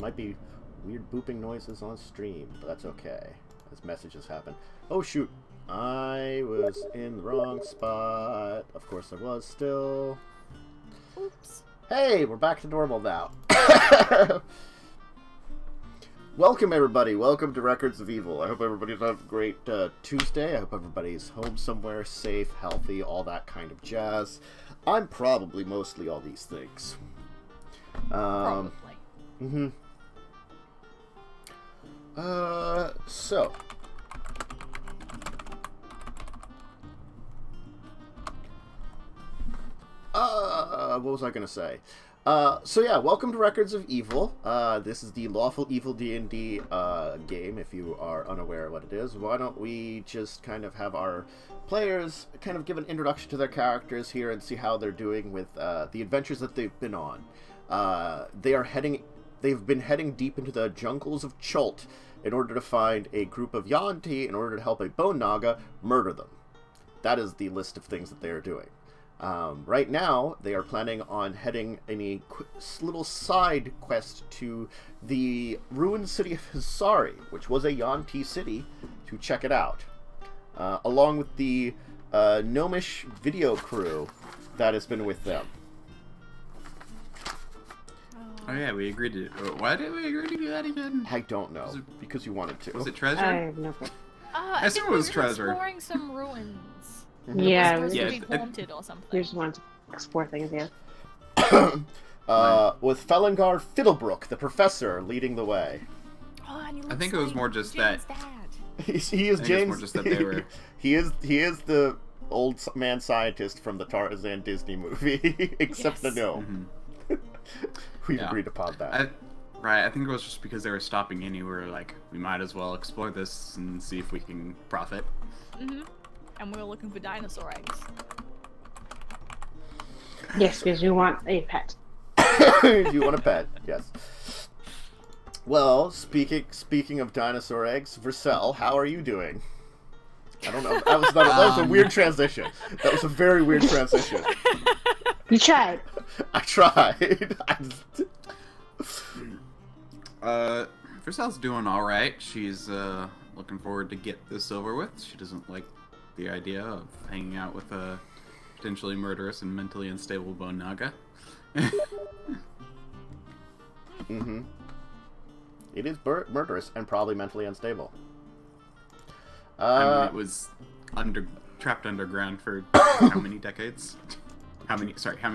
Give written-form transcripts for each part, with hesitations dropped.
Might be weird booping noises on stream, but that's okay. As messages happen. Oh shoot! I was in the wrong spot. Of course I was still. Oops. Hey, we're back to normal now. Welcome everybody. Welcome to Records of Evil. I hope everybody's having a great Tuesday. I hope everybody's home somewhere, safe, healthy, all that kind of jazz. I'm probably mostly all these things. Probably. So. What was I gonna say? So yeah, welcome to Records of Evil. This is the Lawful Evil D&D game, if you are unaware of what it is. Why don't we just kind of have our players kind of give an introduction to their characters here and see how they're doing with the adventures that they've been on. They've been heading deep into the jungles of Chult in order to find a group of yuan-ti in order to help a bone naga murder them. That is the list of things that they are doing. Right now, they are planning on heading in a little side quest to the ruined city of Hisari, which was a yuan-ti city, to check it out. Along with the gnomish video crew that has been with them. Oh yeah, we agreed to. Why did we agree to do that again? I don't know. Because you wanted to. Was it treasure? I have no clue. I assume think it was we were treasure. exploring some ruins. Yeah, It was yeah, supposed to be haunted or something. we just want to explore things, yeah. With Felingar Fiddlebrook, the professor, leading the way. Oh, and he I think looks it was like more just Jane's that- dad. He is I think it's James. more just that they were- he is the old man scientist from the Tarzan Disney movie, except Yes. the gnome. We've Yeah. agreed upon that. I think it was just because they were stopping in. We were like, we might as well explore this and see if we can profit. And we were looking for dinosaur eggs. Yes, because you want a pet. You want a pet? Yes. Well, speaking of dinosaur eggs, Vercel, how are you doing? I don't know. That was a weird transition. That was a very weird transition. You tried. I tried. Versal's doing all right. She's looking forward to get this over with. She doesn't like the idea of hanging out with a potentially murderous and mentally unstable bone naga. It is murderous and probably mentally unstable. I mean, it was trapped underground for how many decades? How many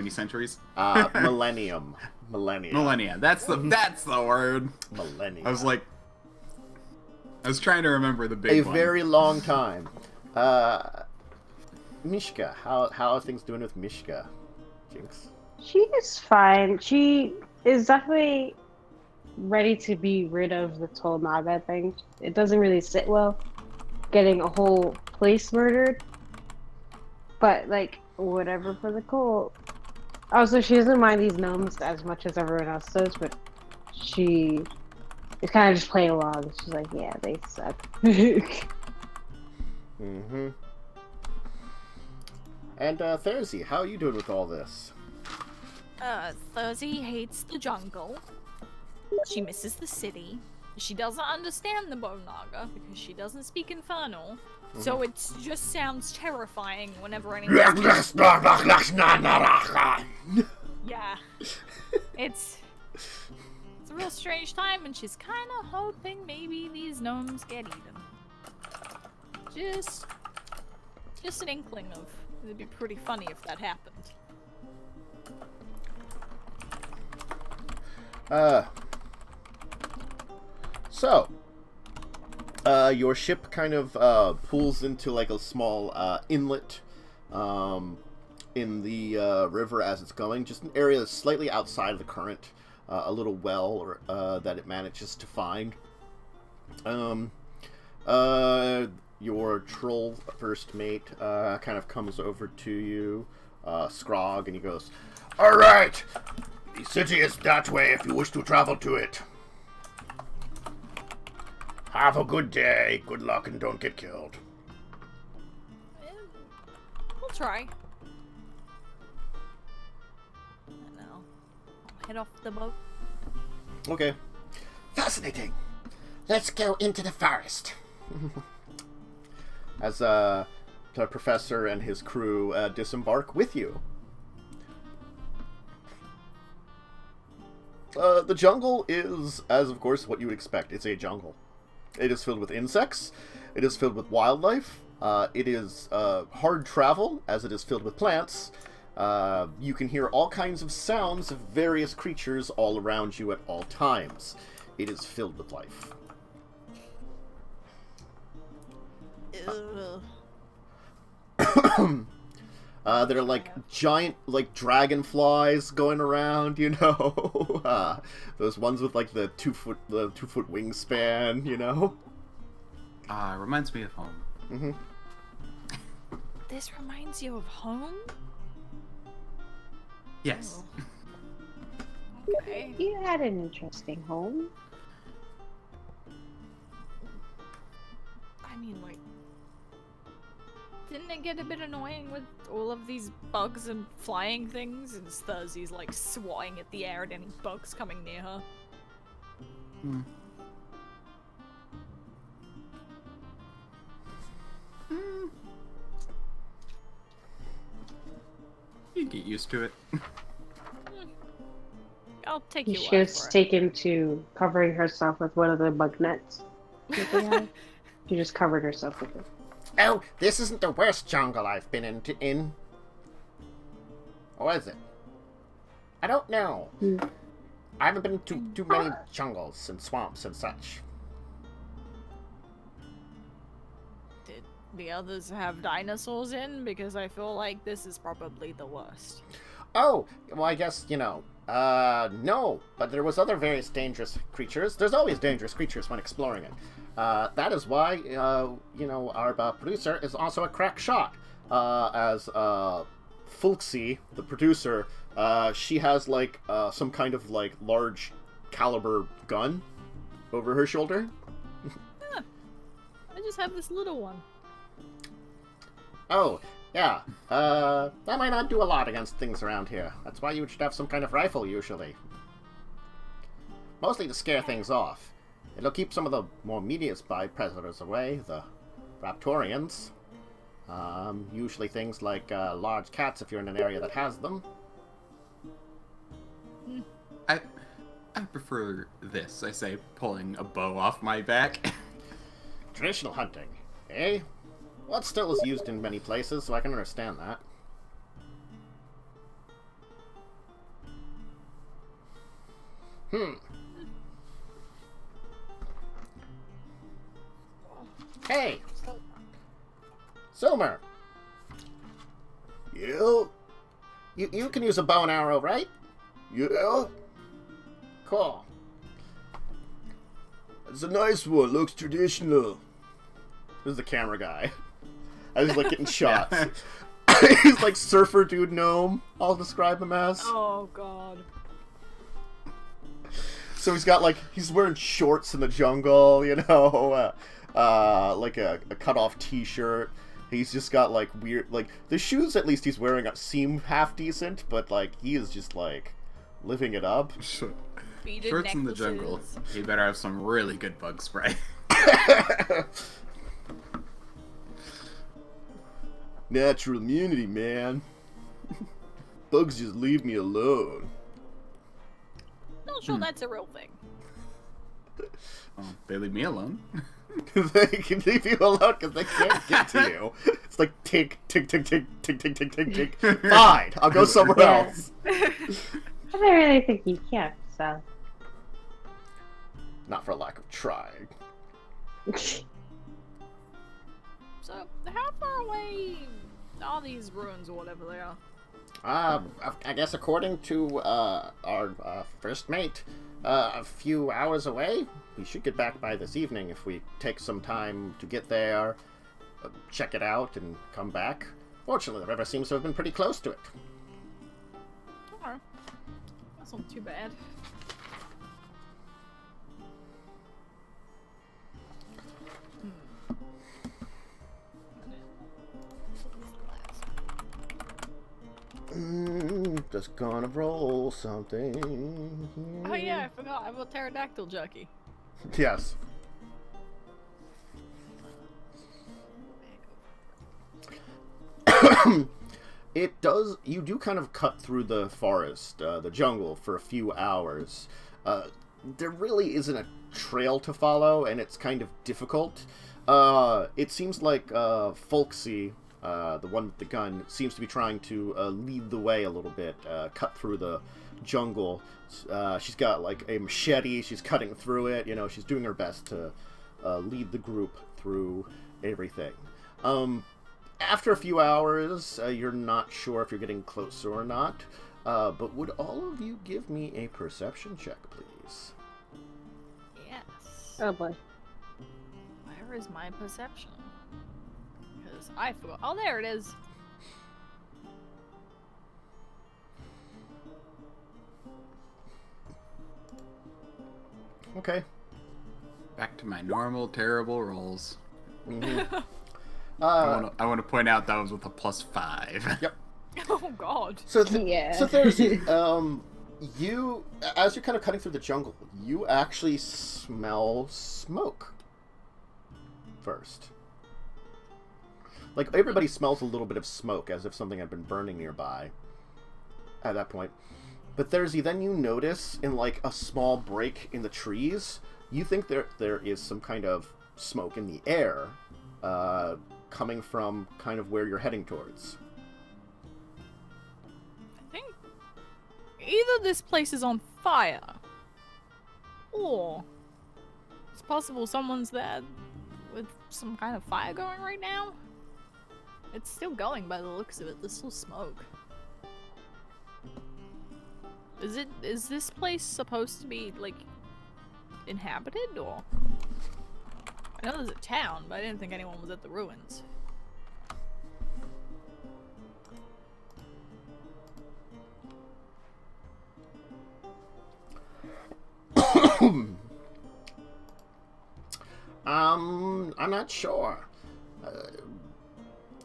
centuries? Millennia. Millennia. That's the word. Millennia. I was trying to remember the big A one. very long time. Mishka, how are things doing with Mishka? Jinx? She is fine. She is definitely ready to be rid of the whole Naga thing. It doesn't really sit well getting a whole place murdered. But, like, whatever for the cult. Also, she doesn't mind these gnomes as much as everyone else does, but she is kind of just playing along. She's like, yeah, they suck. And Thursday, how are you doing with all this? Thursday hates the jungle. She misses the city. She doesn't understand the bone naga because she doesn't speak Infernal. So it just sounds terrifying whenever anyone. Yeah. It's a real strange time, and she's kind of hoping maybe these gnomes get eaten. Just an inkling of it'd be pretty funny if that happened. So, your ship kind of pulls into like a small inlet in the river as it's going. Just an area that's slightly outside of the current. A little well that it manages to find. Your troll first mate kind of comes over to you, Scrog, and he goes, "Alright! The city is that way if you wish to travel to it. Have a good day, good luck, and don't get killed." We'll try. And I'll head off the boat. Okay. Fascinating. Let's go into the forest. As the professor and his crew disembark with you. The jungle is, as of course, what you would expect. It's a jungle. It is filled with insects. It is filled with wildlife. It is hard travel, as it is filled with plants. You can hear all kinds of sounds of various creatures all around you at all times. It is filled with life. There are like giant like dragonflies going around, you know. Those ones with like the 2 foot wingspan, you know. Reminds me of home. Mm-hmm. This reminds you of home? Yes. Oh. Okay. You had an interesting home. I mean, like, didn't it get a bit annoying with all of these bugs and flying things? And Thursey's like swatting at the air at any bugs coming near her. Hmm. You get used to it. I'll take She your word was for it. taken to covering herself with one of the bug nets that they had. She just covered herself with it. Oh, this isn't the worst jungle I've been in. Or is it? I don't know. I haven't been to too many jungles and swamps and such. Did the others have dinosaurs in? Because I feel like this is probably the worst. Oh, well, I guess, you know, no, but there was other various dangerous creatures. There's always dangerous creatures when exploring it. That is why, you know, our producer is also a crack shot. As Fulksy, the producer, she has, like, some kind of, like, large caliber gun over her shoulder. I just have this little one. Oh, yeah. That might not do a lot against things around here. That's why you should have some kind of rifle, usually. Mostly to scare things off. It'll keep some of the more medius predators away, the Raptorians. Usually things like large cats if you're in an area that has them. I prefer this, I say, pulling a bow off my back. Traditional hunting, eh? Well, it still is used in many places, so I can understand that. Hey! Silmer! You can use a bow and arrow, right? Yeah? Cool. It's a nice one, looks traditional. This is the camera guy. I was like getting shots. He's like surfer dude gnome, I'll describe him as. Oh god. So he's got like, he's wearing shorts in the jungle, you know, like a cut-off t-shirt. He's just got like weird, like, the shoes at least he's wearing seem half decent, but like, he is just like, living it up. Beaded Shorts in the necklaces. jungle. You better have some really good bug spray. Natural immunity, man. Bugs just leave me alone. Not sure that's a real thing. Oh, they leave me alone. They can leave you alone because they can't get to you. It's like tick, tick, tick, tick, tick, tick, tick, tick, tick. Fine, I'll go somewhere else. I don't really think you can, so. Not for lack of trying. So, how far away are these ruins or whatever they are? I guess according to our first mate, a few hours away. We should get back by this evening if we take some time to get there, check it out, and come back. Fortunately, the river seems to have been pretty close to it. Alright. That's not too bad. Just gonna roll something. Oh yeah, I forgot. I have a pterodactyl jerky. Yes. It does. You do kind of cut through the forest, the jungle, for a few hours. There really isn't a trail to follow, and it's kind of difficult. It seems like Folksy, the one with the gun, seems to be trying to lead the way a little bit, cut through the jungle. She's got like a machete. She's cutting through it. You know, she's doing her best to lead the group through everything. After a few hours, you're not sure if you're getting closer or not, but would all of you give me a perception check, please? Yes. Oh boy. Where is my perception? Because I forgot. Oh, there it is. Okay. Back to my normal terrible rolls. Mm-hmm. I want to point out that was with a +5. Yep. Oh God. So Yeah. so there's you, as you're kind of cutting through the jungle, you actually smell smoke first. Like, everybody smells a little bit of smoke, as if something had been burning nearby at that point. But then you notice, in like a small break in the trees, you think there is some kind of smoke in the air, coming from kind of where you're heading towards. I think either this place is on fire, or it's possible someone's there with some kind of fire going right now. It's still going by the looks of it. There's still smoke. Is this place supposed to be, like, inhabited, or? I know there's a town, but I didn't think anyone was at the ruins. I'm not sure.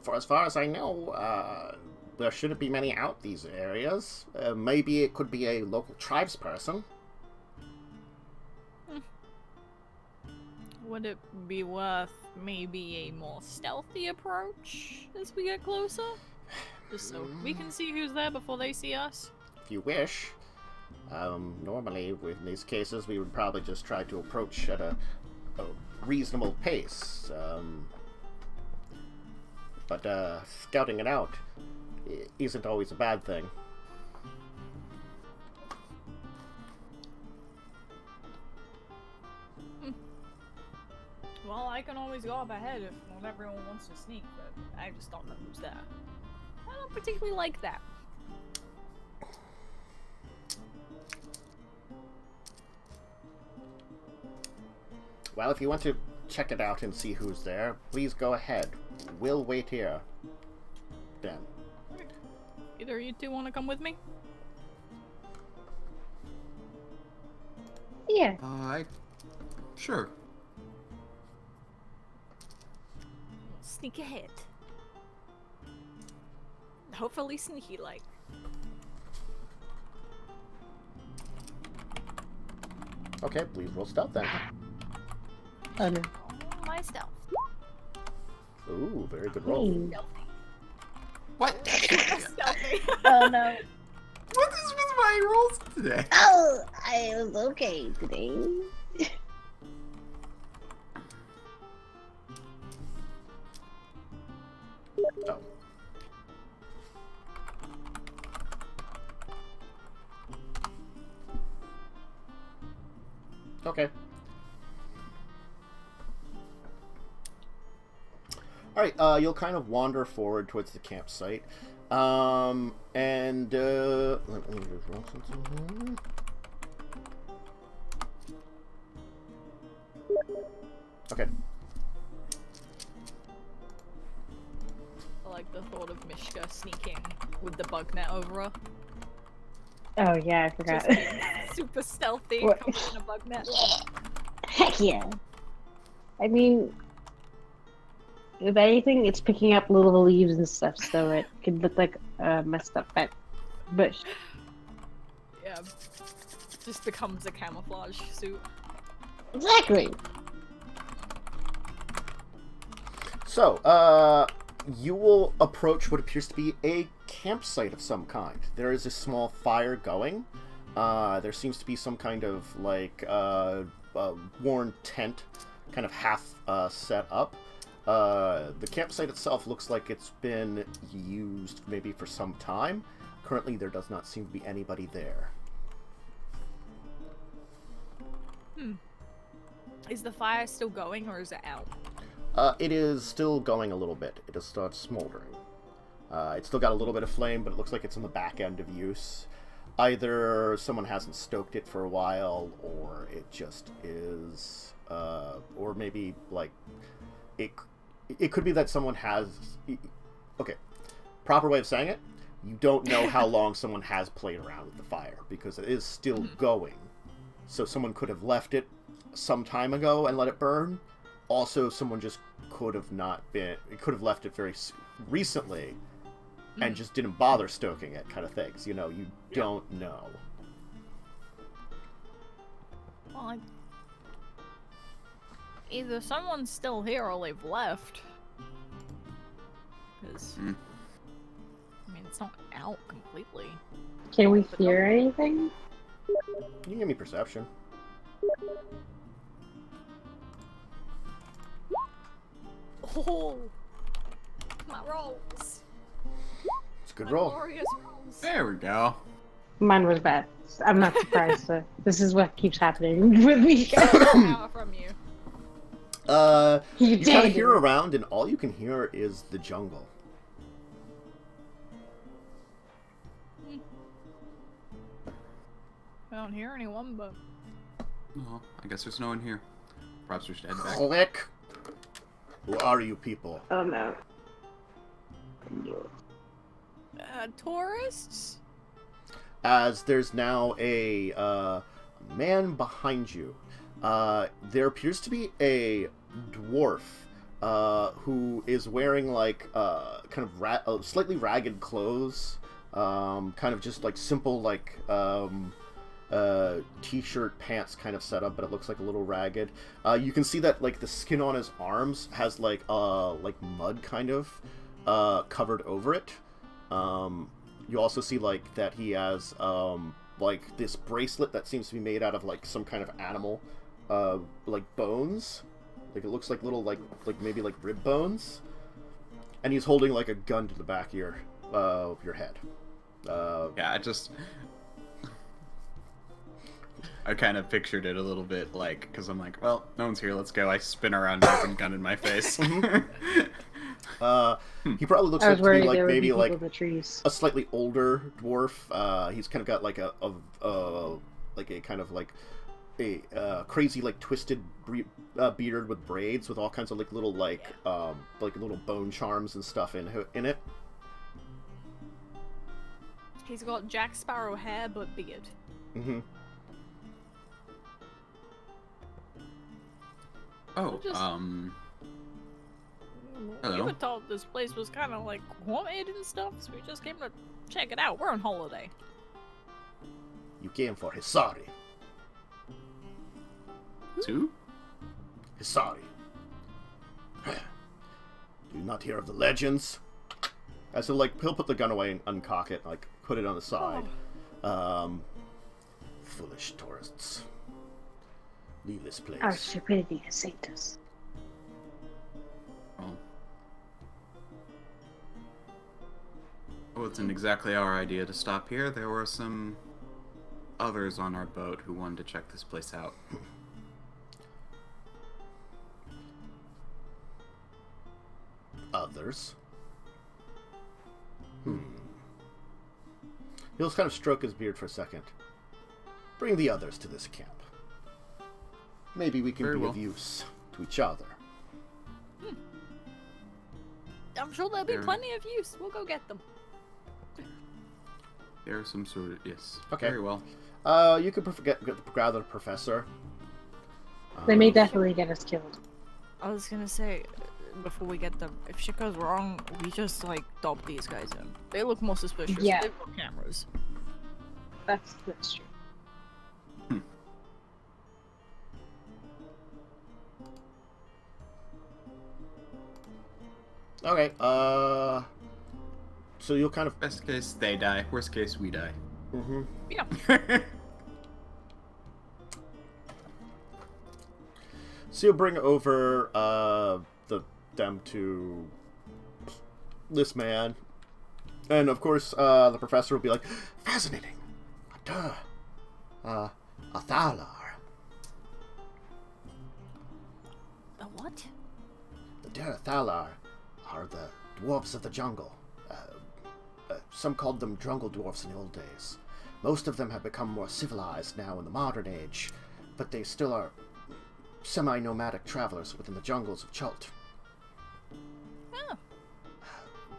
For as far as I know, there shouldn't be many out these areas. Maybe it could be a local tribesperson. Would it be worth maybe a more stealthy approach as we get closer? Just so we can see who's there before they see us? If you wish. Normally, in these cases, we would probably just try to approach at a reasonable pace. But scouting it out isn't always a bad thing. Well, I can always go up ahead if not everyone wants to sneak, but I just don't know who's there. I don't particularly like that. Well, if you want to check it out and see who's there, please go ahead. We'll wait here. Then. Either of you two want to come with me? Yeah. Sure. Sneak ahead. Hopefully sneaky like. Okay, please roll stealth then. Oh no. Oh, my stealth. Ooh, very good roll. Hey. Stealthy. What? Stealthy. Oh no. What is with my rolls today? Oh, I was okay today. Oh. Okay. Alright, you'll kind of wander forward towards the campsite. Let me just roll something here. Okay. I like the thought of Mishka sneaking with the bug net over her. Oh yeah, I forgot. Just being super stealthy, What? covered in a bug net. Heck yeah. I mean, if anything, it's picking up little leaves and stuff, so it could look like a messed up bush. Yeah. Just becomes a camouflage suit. Exactly. So, you will approach what appears to be a campsite of some kind. There is a small fire going. There seems to be some kind of, like, worn tent, kind of half set up. The campsite itself looks like it's been used maybe for some time. Currently, there does not seem to be anybody there. Is the fire still going, or is it out? It is still going a little bit. It has started smoldering. It's still got a little bit of flame, but it looks like it's in the back end of use. Either someone hasn't stoked it for a while, or it just is, or maybe, like, it could be that someone has... Okay, proper way of saying it, you don't know how long someone has played around with the fire, because it is still going. So someone could have left it some time ago and let it burn. Also, someone just could have left it very recently and just didn't bother stoking it, kind of things. You know, you don't know. Well, either someone's still here or they've left. Because, I mean, it's not out completely. Can we hear anything? You can give me perception. Oh, my rolls. It's a good My roll. glorious rolls. There we go. Mine was bad. I'm not surprised. This is what keeps happening with me. Power from you. You kind did. of hear around, and all you can hear is the jungle. I don't hear anyone, but... Oh, I guess there's no one here. Perhaps we should head back. Click. Who are you people? Oh no. Tourists? As there's now a man behind you. There appears to be a dwarf who is wearing, like, kind of slightly ragged clothes. Kind of just, like, simple, like, t-shirt pants kind of setup, but it looks like a little ragged. You can see that, like, the skin on his arms has, like mud kind of covered over it. You also see, like, that he has like this bracelet that seems to be made out of, like, some kind of animal, like bones. Like, it looks like little, like maybe like rib bones. And he's holding, like, a gun to the back of your head. Yeah, I kind of pictured it a little bit, like, because I'm like, well, no one's here, let's go. I spin around, open gun in my face. He probably looks I like was worried to be, like, there would maybe be like people in the trees. a slightly older dwarf. He's kind of got, like, like a kind of, like, a crazy, like, twisted beard with braids with all kinds of, like, little, like little bone charms and stuff in it. He's got Jack Sparrow hair, but beard. Mm-hmm. Oh, Just- hello. You were told this place was kind of, like, haunted and stuff, so we just came to check it out. We're on holiday. You came for Hisari. Two? Hisari. Do you not hear of the legends? As he'll put the gun away and uncock it, like, put it on the side. Foolish tourists. Leave this place. Our stupidity has saved us. Well, it wasn't exactly our idea to stop here. There were some others on our boat who wanted to check this place out. Others? He'll kind of stroke his beard for a second. Bring the others to this camp. Maybe we can Very be well. of use to each other. I'm sure there'll be There- plenty of use. We'll go get them. There are some sort of... Yes. Okay. Very well. You could gather the professor. They may definitely get us killed. I was gonna say, before we get them, if shit goes wrong, we just, like, dob these guys in. They look more suspicious. Yeah. They've got cameras. That's true. Okay, so you'll kind of... Best case, they die. Worst case, we die. Mm-hmm. Yeah. So you'll bring over, them to this man. And, of course, the professor will be like, fascinating. Duh. A Thalar. A what? The Thalar are the dwarves of the jungle. Some called them jungle dwarfs in the old days. Most of them have become more civilized now in the modern age, but they still are semi-nomadic travelers within the jungles of Chult. Oh.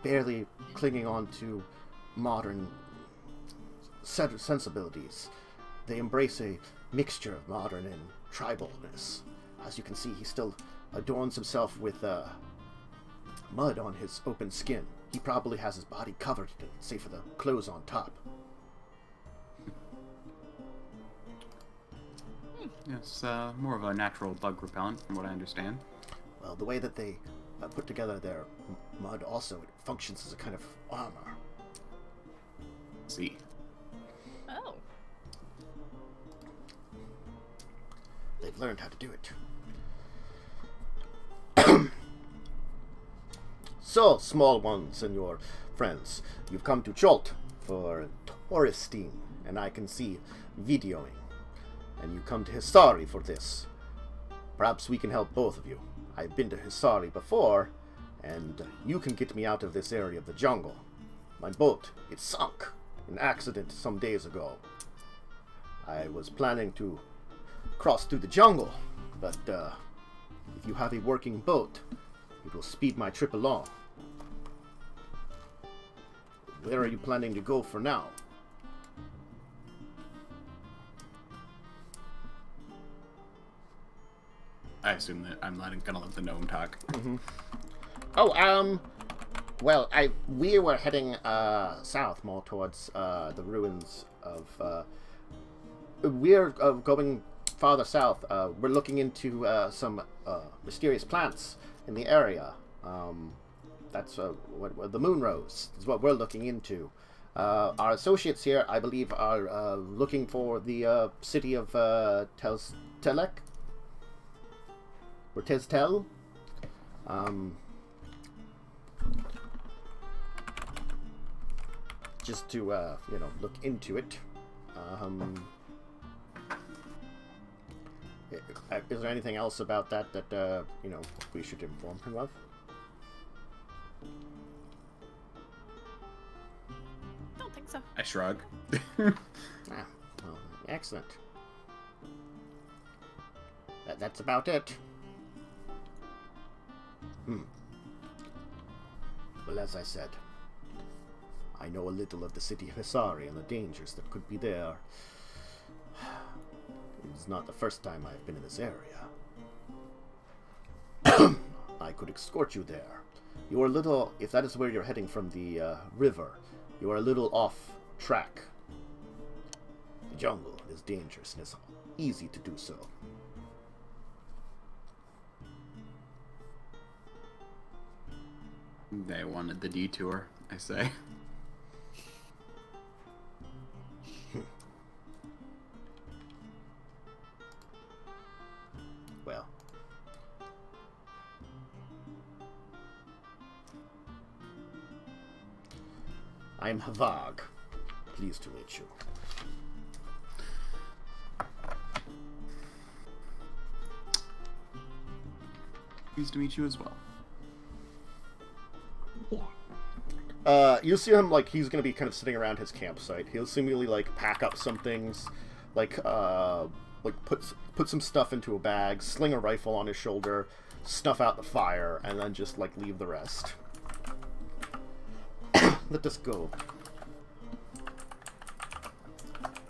Barely clinging on to modern sensibilities. They embrace a mixture of modern and tribalness. As you can see, he still adorns himself with mud on his open skin. He probably has his body covered in it, save for the clothes on top. Yes, more of a natural bug repellent, from what I understand. Well, the way that they put together their mud also, it functions as a kind of armor. See. Oh. They've learned how to do it. So, small ones and your friends, you've come to Chult for touristing, and I can see videoing. And you come to Hisari for this. Perhaps we can help both of you. I've been to Hisari before, and you can get me out of this area of the jungle. My boat, it sunk in an accident some days ago. I was planning to cross through the jungle, but if you have a working boat, it will speed my trip along. Where are you planning to go for now? I assume that I'm not gonna let the gnome talk. Mm-hmm. Oh, well, we were heading south, more towards the ruins of. We're going farther south. We're looking into some mysterious plants in the area. That's what the moon rose is what we're looking into. Our associates here, I believe, are looking for the city of Telek. Or Teztel. Just to, look into it. Is there anything else about that we should inform him of? Don't think so. I shrug. Well, excellent. That's about it. Well, as I said, I know a little of the city of Hisari and the dangers that could be there. It's not the first time I've been in this area. I could escort you there. You are a little, if that is where you're heading from the river, you are a little off track. The jungle is dangerous and it's easy to do so. They wanted the detour, I say. Well. I'm Havag. Pleased to meet you. Pleased to meet you as well. You see him, like, he's gonna be kind of sitting around his campsite. He'll seemingly, like, pack up some things, like put some stuff into a bag, sling a rifle on his shoulder, snuff out the fire, and then just, like, leave the rest. Let us go.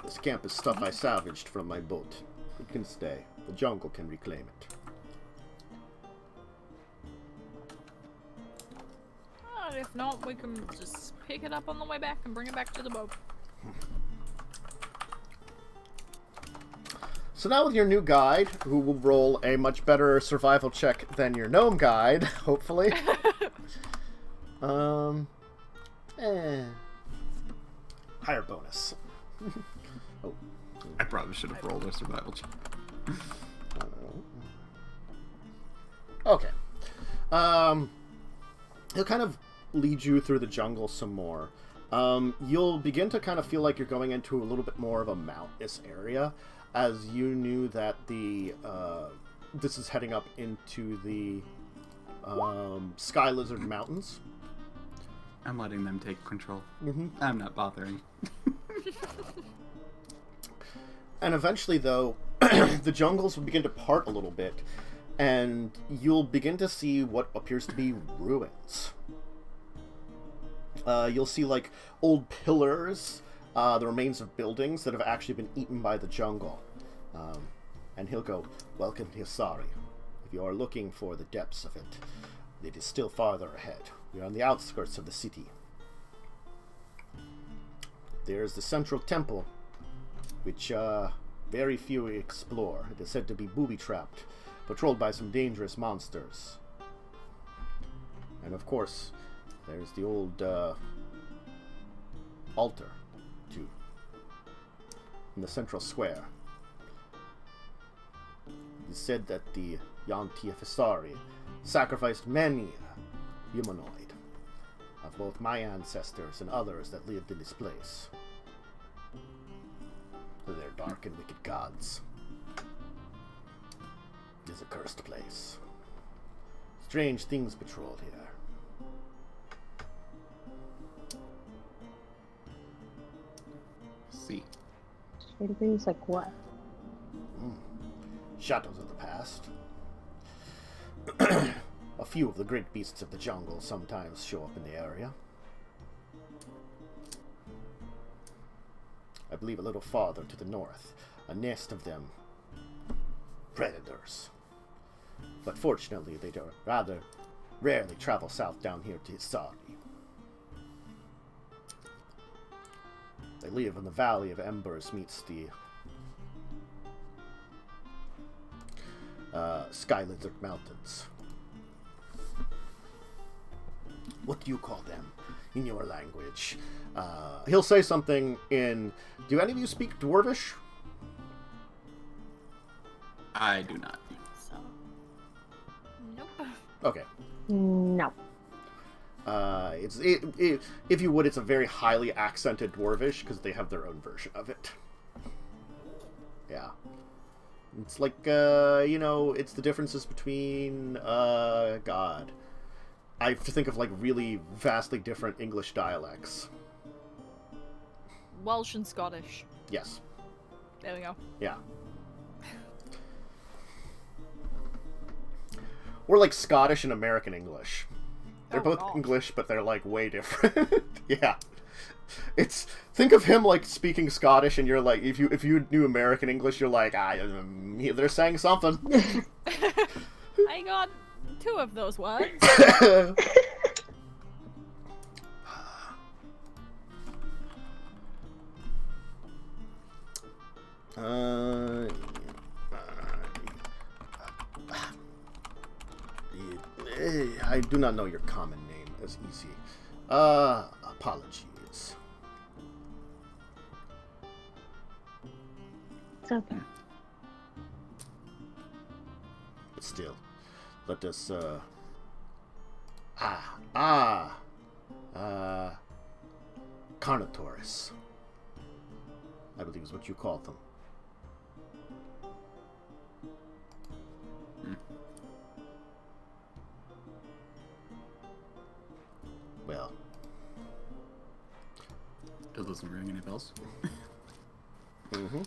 This camp is stuff I salvaged from my boat. It can stay. The jungle can reclaim it. If not, we can just pick it up on the way back and bring it back to the boat. So now with your new guide, who will roll a much better survival check than your gnome guide, hopefully. Um, eh, higher bonus. Oh, I probably should have rolled a survival check. okay. He'll kind of lead you through the jungle some more. You'll begin to kind of feel like you're going into a little bit more of a mountainous area, as you knew that this is heading up into the Sky Lizard Mountains. I'm letting them take control. Mm-hmm. I'm not bothering. And eventually, though, the jungles will begin to part a little bit, and you'll begin to see what appears to be ruins. You'll see, like, old pillars, the remains of buildings that have actually been eaten by the jungle. And he'll go, "Welcome to Hisari. If you are looking for the depths of it, it is still farther ahead. We are on the outskirts of the city. There is the central temple, which very few explore. It is said to be booby-trapped, patrolled by some dangerous monsters. And of course, there's the old altar, too, in the central square. It is said that the yuan-ti of Hisari sacrificed many humanoid of both my ancestors and others that lived in this place. To their dark and wicked gods. It is a cursed place. Strange things patrol here. See. And things like what? Shadows of the past. A few of the great beasts of the jungle sometimes show up in the area. I believe a little farther to the north, a nest of them. Predators. But fortunately, they rather rarely travel south down here to Hisari. They live in the Valley of Embers meets the Sky Lizard Mountains. What do you call them in your language? He'll say something in... Do any of you speak Dwarvish? I do not. So, nope. Okay. No. If you would, it's a very highly accented Dwarvish, because they have their own version of it. Yeah. It's like, it's the differences between, God. I have to think of, like, really vastly different English dialects. Welsh and Scottish. Yes. There we go. Yeah. Or, like, Scottish and American English. They're both gosh. English, but they're, like, way different. Yeah. Think of him, like, speaking Scottish, and you're like, if you knew American English, you're like, they're saying something. I got 2 of those words. I do not know your common name as easy. Apologies. It's okay. But still, let us, Carnotaurus, I believe is what you call them. Well, Still doesn't ring any bells. mm-hmm.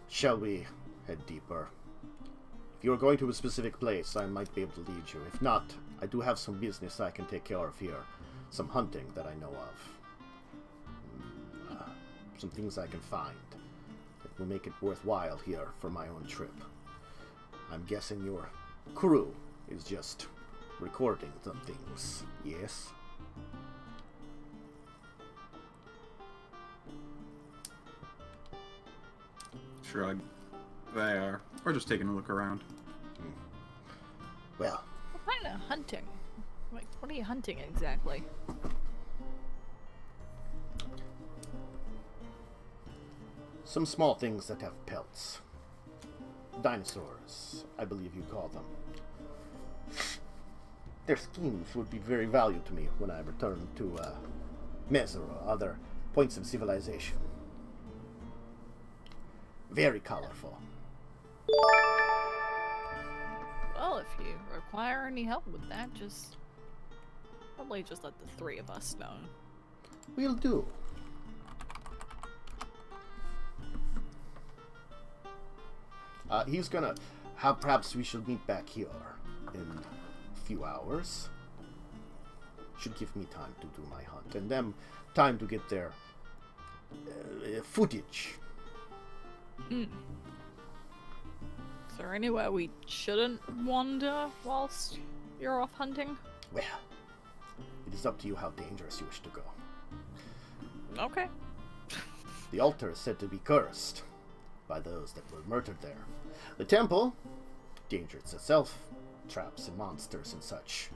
Shall we head deeper? If you are going to a specific place, I might be able to lead you. If not, I do have some business I can take care of here. Some hunting that I know of. Some things I can find that will make it worthwhile here for my own trip. I'm guessing your crew is just recording some things, yes? Shrug. They are. We're just taking a look around. Well, What kind of hunting? Like, what are you hunting exactly? some small things that have pelts. Dinosaurs, I believe you call them. Their skins would be very valuable to me when I return to Mezor or other points of civilization. Very colorful. Well, if you require any help with that, probably just let the three of us know. Will do. He's gonna have. Perhaps we should meet back here in a few hours. Should give me time to do my hunt, and them time to get their footage. Is there anywhere we shouldn't wander whilst you're off hunting? Well, it is up to you how dangerous you wish to go. Okay. The altar is said to be cursed by those that were murdered there. The temple, dangerous itself, traps and monsters and such.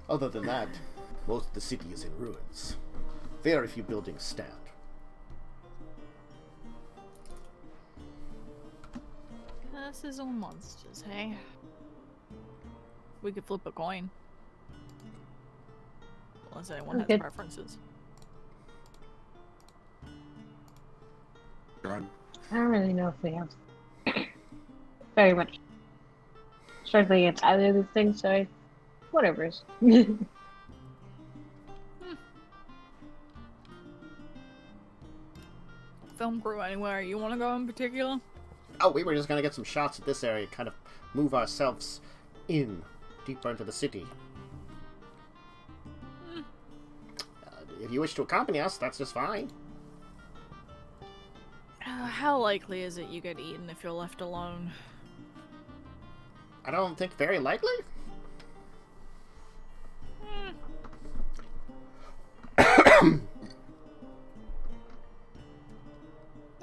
Other than that, most of the city is in ruins. Very few buildings stand. Curses or monsters, hey? We could flip a coin. Unless anyone has Okay. preferences. God. I don't really know if we have very much strength against either of these things, so whatever. Film crew, anywhere you want to go in particular? Oh, we were just gonna get some shots at this area, kind of move ourselves in, deeper into the city. If you wish to accompany us, that's just fine. How likely is it you get eaten if you're left alone? I don't think very likely.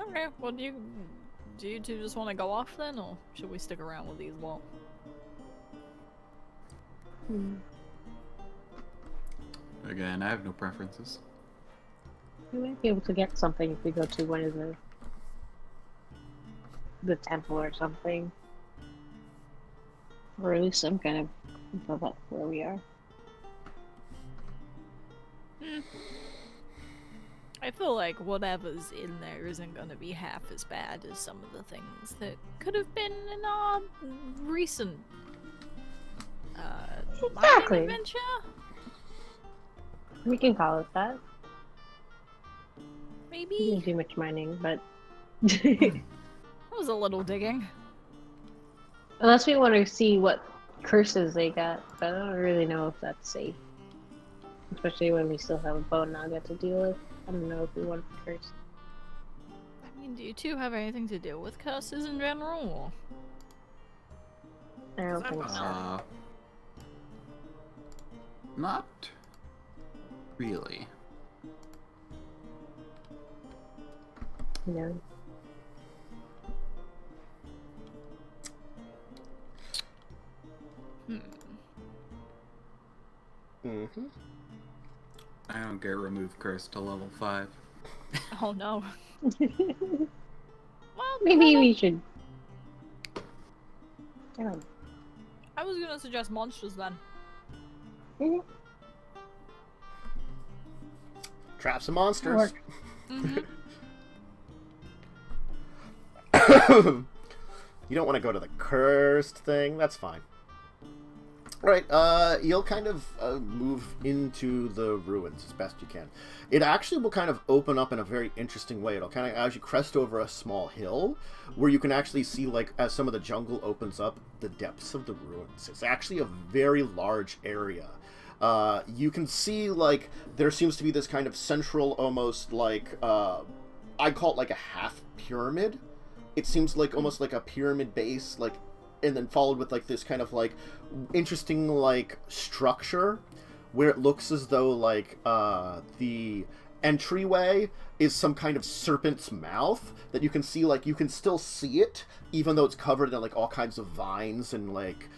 Okay, well, do you two just want to go off then, or should we stick around with these lot? Again, I have no preferences. We might be able to get something if we go to one of the temple or something. Or at least some kind of info about where we are. I feel like whatever's in there isn't gonna be half as bad as some of the things that could have been in our recent Exactly. mining adventure. We can call it that. We Maybe didn't do much mining, but that was a little digging. unless we want to see what curses they got, but I don't really know if that's safe. Especially when we still have a bow naga to deal with. I don't know if we want to curse. I mean, do you two have anything to deal with curses in general? I don't think so. Not really. No. Mm-hmm. I don't get remove curse to level 5. Oh no. Well, Maybe we should. I don't I was gonna suggest monsters then. know. Traps and monsters. Work. You don't want to go to the cursed thing. That's fine. Alright, you'll kind of move into the ruins as best you can. It actually will kind of open up in a very interesting way. It'll kind of, as you crest over a small hill, where you can actually see, like, as some of the jungle opens up, the depths of the ruins. It's actually a very large area. You can see, like, there seems to be this kind of central, almost, like, I call it, like, a half pyramid. It seems like, almost like a pyramid base, like, and then followed with, like, this kind of, like, interesting, like, structure, where it looks as though, like, the entryway is some kind of serpent's mouth that you can see, like, you can still see it, even though it's covered in, like, all kinds of vines and, like,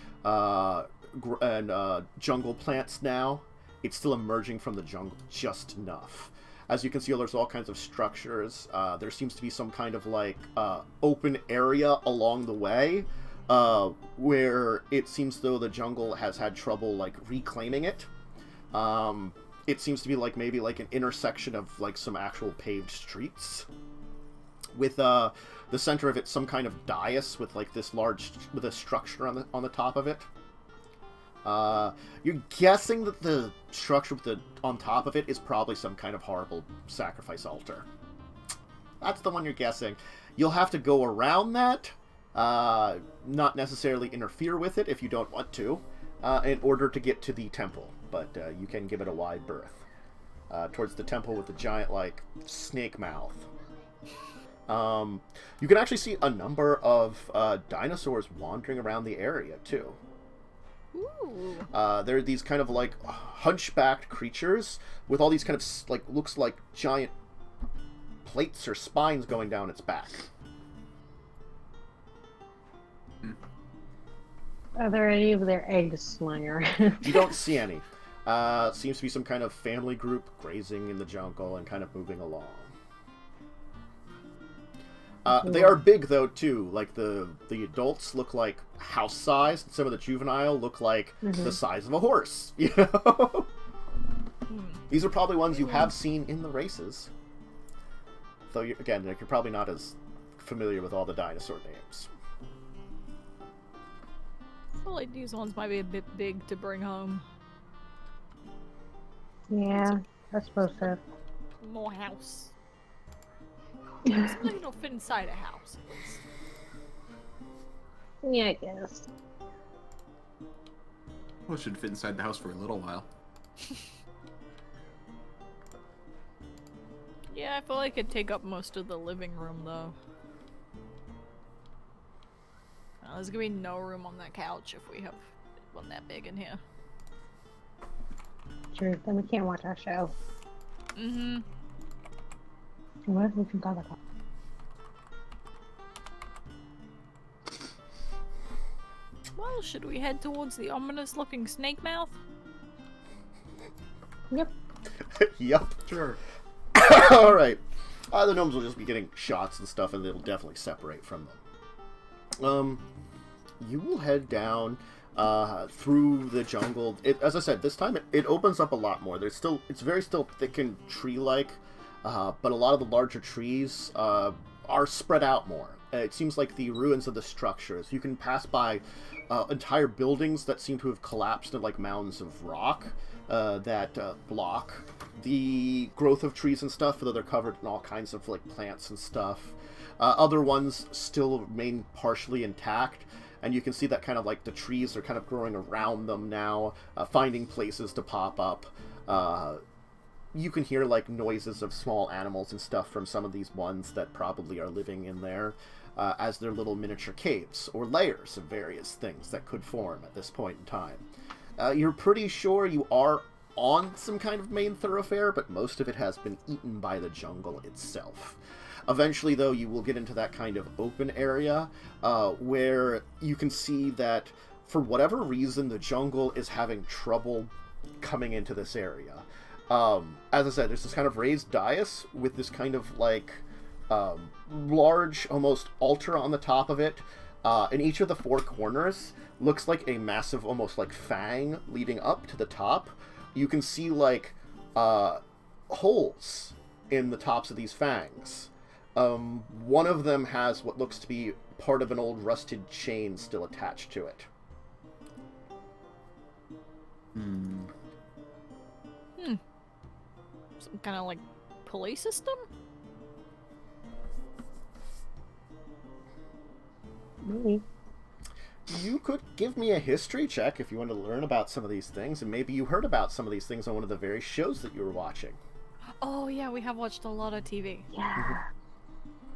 jungle plants now. It's still emerging from the jungle just enough. As you can see, there's all kinds of structures. There seems to be some kind of, like, open area along the way, where it seems though the jungle has had trouble, like, reclaiming it. It seems to be, like, maybe, like, an intersection of, like, some actual paved streets. With, the center of it some kind of dais with, like, this large, with a structure on the top of it. You're guessing that the structure with on top of it is probably some kind of horrible sacrifice altar. That's the one you're guessing. You'll have to go around that, not necessarily interfere with it if you don't want to, in order to get to the temple. But you can give it a wide berth. Towards the temple with the giant, like, snake mouth. You can actually see a number of dinosaurs wandering around the area, too. Ooh. They're these kind of, like, hunchbacked creatures with all these kind of, like, looks like giant plates or spines going down its back. Are there any of their eggs flying around? You don't see any. Seems to be some kind of family group grazing in the jungle and kind of moving along. They are big, though, too. Like, the adults look like house-sized, and some of the juvenile look like the size of a horse, you know? These are probably ones you have seen in the races. Though, again, you're probably not as familiar with all the dinosaur names. I feel like these ones might be a bit big to bring home. Yeah, I suppose so. More house. Something that'll fit inside a house. Yeah, I guess. Well, it should fit inside the house for a little while. Yeah, I feel like it'd take up most of the living room, though. There's gonna be no room on that couch if we have one that big in here. True, then we can't watch our show. Mm-hmm. What if we can talk about? Well, should we head towards the ominous-looking snake mouth? Yep. Yup. Sure. Alright. The gnomes will just be getting shots and stuff, and they'll definitely separate from them. You will head down through the jungle. As I said, this time it opens up a lot more. It's very still thick and tree-like, but a lot of the larger trees are spread out more. It seems like the ruins of the structures. You can pass by entire buildings that seem to have collapsed into, like, mounds of rock that block the growth of trees and stuff, though they're covered in all kinds of, like, plants and stuff. Other ones still remain partially intact, and you can see that kind of, like, the trees are kind of growing around them now, finding places to pop up. You can hear, like, noises of small animals and stuff from some of these ones that probably are living in there, as their little miniature caves, or layers of various things that could form at this point in time. You're pretty sure you are on some kind of main thoroughfare, but most of it has been eaten by the jungle itself. Eventually, though, you will get into that kind of open area, where you can see that, for whatever reason, the jungle is having trouble coming into this area. As I said, there's this kind of raised dais with this kind of, like, large, almost altar on the top of it. In each of the four corners looks like a massive, almost like fang leading up to the top. You can see, like, holes in the tops of these fangs. One of them has what looks to be part of an old rusted chain still attached to it. Some kind of, like, pulley system? Maybe. You could give me a history check if you want to learn about some of these things, and maybe you heard about some of these things on one of the very shows that you were watching. Oh, yeah, we have watched a lot of TV. Yeah.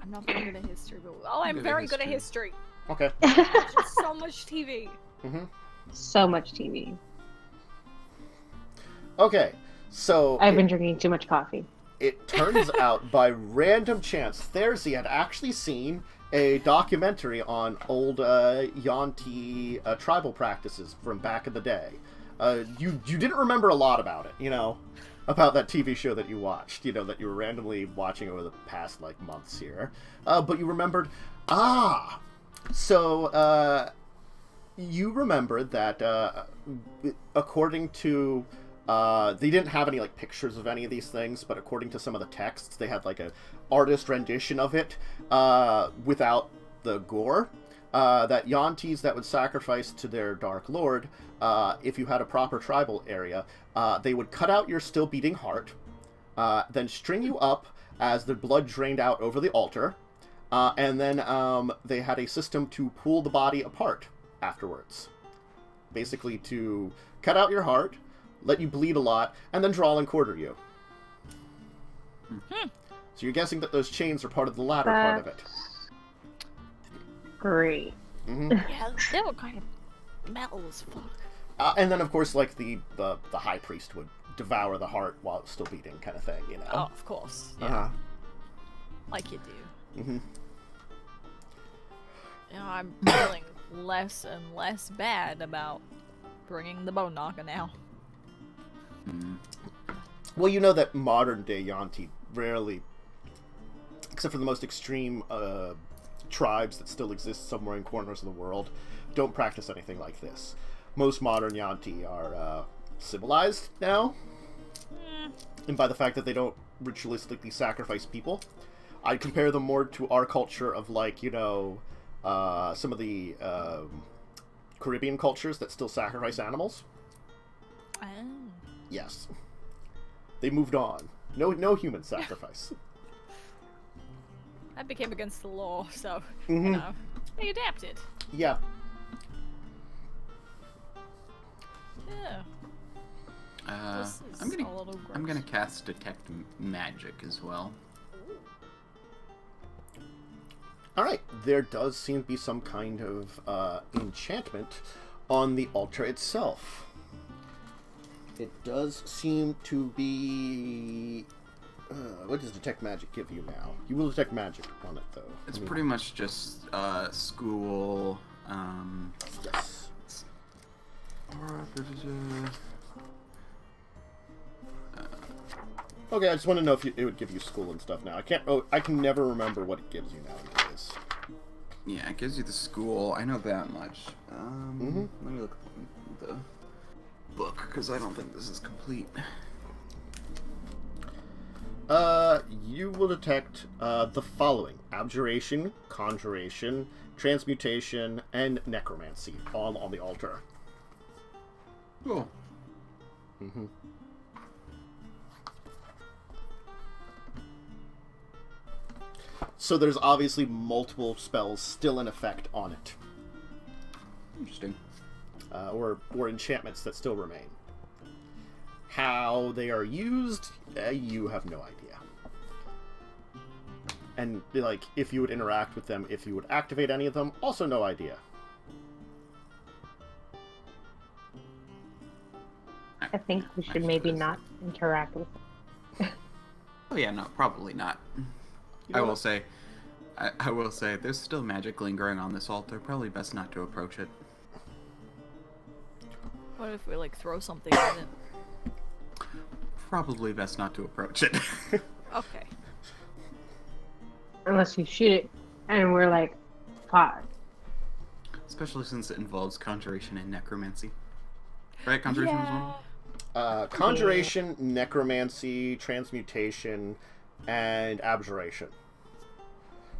I'm not very good at history, but... Oh, I'm very good at history. Okay. Just so much TV. So much TV. Okay, so... I've been drinking too much coffee. it turns out, by random chance, Therese had actually seen a documentary on old yuan-ti tribal practices from back in the day. You didn't remember a lot about it, you know, about that TV show that you watched, you know, that you were randomly watching over the past, like, months here. But you remembered, so, you remembered that, according to, they didn't have any, like, pictures of any of these things, but according to some of the texts, they had, like, a artist rendition of it, without the gore, that yuan-tis that would sacrifice to their Dark Lord, if you had a proper tribal area, they would cut out your still beating heart, then string you up as the blood drained out over the altar, and then they had a system to pull the body apart afterwards. Basically to cut out your heart, let you bleed a lot, and then draw and quarter you. Mm-hmm. So you're guessing that those chains are part of the latter part of it. Great. Mm-hmm. Yeah, they were kind of metal as fuck. And then, of course, like, the high priest would devour the heart while it's still beating, kind of thing, you know? Oh, of course. Yeah. Uh-huh. Like you do. Mm-hmm. You know, I'm feeling less and less bad about bringing the bone knocker now. Well, you know that modern-day yuan-ti rarely, except for the most extreme tribes that still exist somewhere in corners of the world, don't practice anything like this. Most modern yuan-ti are civilized now, and by the fact that they don't ritualistically sacrifice people. I'd compare them more to our culture of, like, you know, some of the Caribbean cultures that still sacrifice animals. Oh. Yes. They moved on. No human sacrifice. That became against the law, so, Mm-hmm. you know, they adapted. Yeah. Yeah. This is I'm a little gonna gross. cast detect magic as well. Alright, there does seem to be some kind of enchantment on the altar itself. It does seem to be... what does detect magic give you now? You will detect magic on it, though. It's pretty much just school. Yes. Okay, I just want to know if it would give you school and stuff now. I can't. Oh, I can never remember what it gives you nowadays. Yeah, it gives you the school. I know that much. Let me look at the book because I don't think this is complete. You will detect the following: abjuration, conjuration, transmutation, and necromancy, all on the altar. Cool. Mm-hmm. So there's obviously multiple spells still in effect on it. Interesting. Or enchantments that still remain. How they are used, you have no idea. And, like, if you would interact with them, if you would activate any of them, also no idea. I think we should maybe not interact with them. Oh yeah, no, probably not. You know I will what? say, I will say, there's still magic lingering on this altar. Probably best not to approach it. What if we, like, throw something at it? Probably best not to approach it. Okay. Unless you shoot it and we're like, fine. Especially since it involves conjuration and necromancy. Right? Conjuration is one? Conjuration, necromancy, transmutation, and abjuration.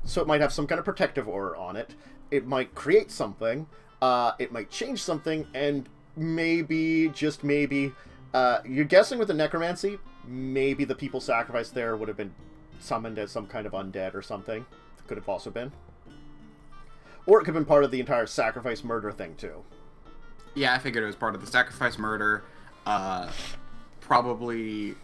So it might have some kind of protective aura on it. It might create something. It might change something, and maybe, just maybe, you're guessing with the necromancy, maybe the people sacrificed there would have been summoned as some kind of undead or something. Could have also been. Or it could have been part of the entire sacrifice murder thing, too. Yeah, I figured it was part of the sacrifice murder. Probably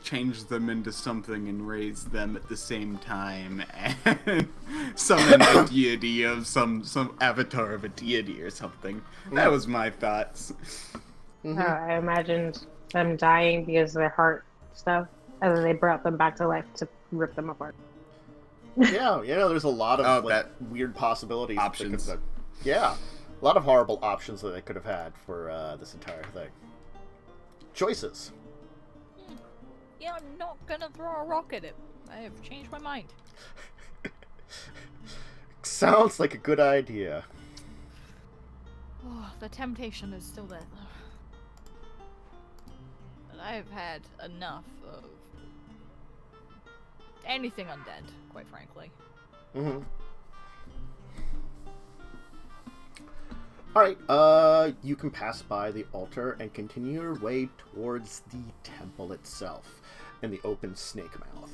change them into something and raise them at the same time, and summon a deity of some avatar of a deity or something. That was my thoughts. Mm-hmm. I imagined them dying because of their heart stuff. And then they brought them back to life to rip them apart. Yeah, there's a lot of that weird possibilities. options. Yeah, a lot of horrible options that they could have had for this entire thing. Choices. Yeah, I'm not gonna throw a rock at it. I have changed my mind. Sounds like a good idea. Oh, the temptation is still there, though. But I have had enough of anything undead, quite frankly. Mm-hmm. Alright, you can pass by the altar and continue your way towards the temple itself in the open snake mouth.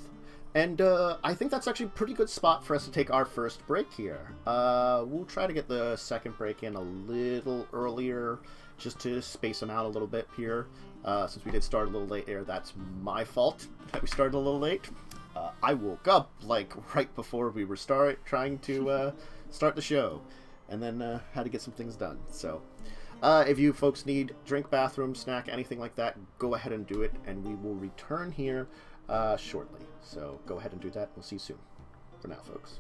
And I think that's actually a pretty good spot for us to take our first break here. We'll try to get the second break in a little earlier, just to space them out a little bit here. Since we did start a little late here, that's my fault that we started a little late. I woke up, like, right before we were trying to start the show. And then had to get some things done. So, if you folks need drink, bathroom, snack, anything like that, go ahead and do it. And we will return here shortly. So, go ahead and do that. We'll see you soon. For now, folks.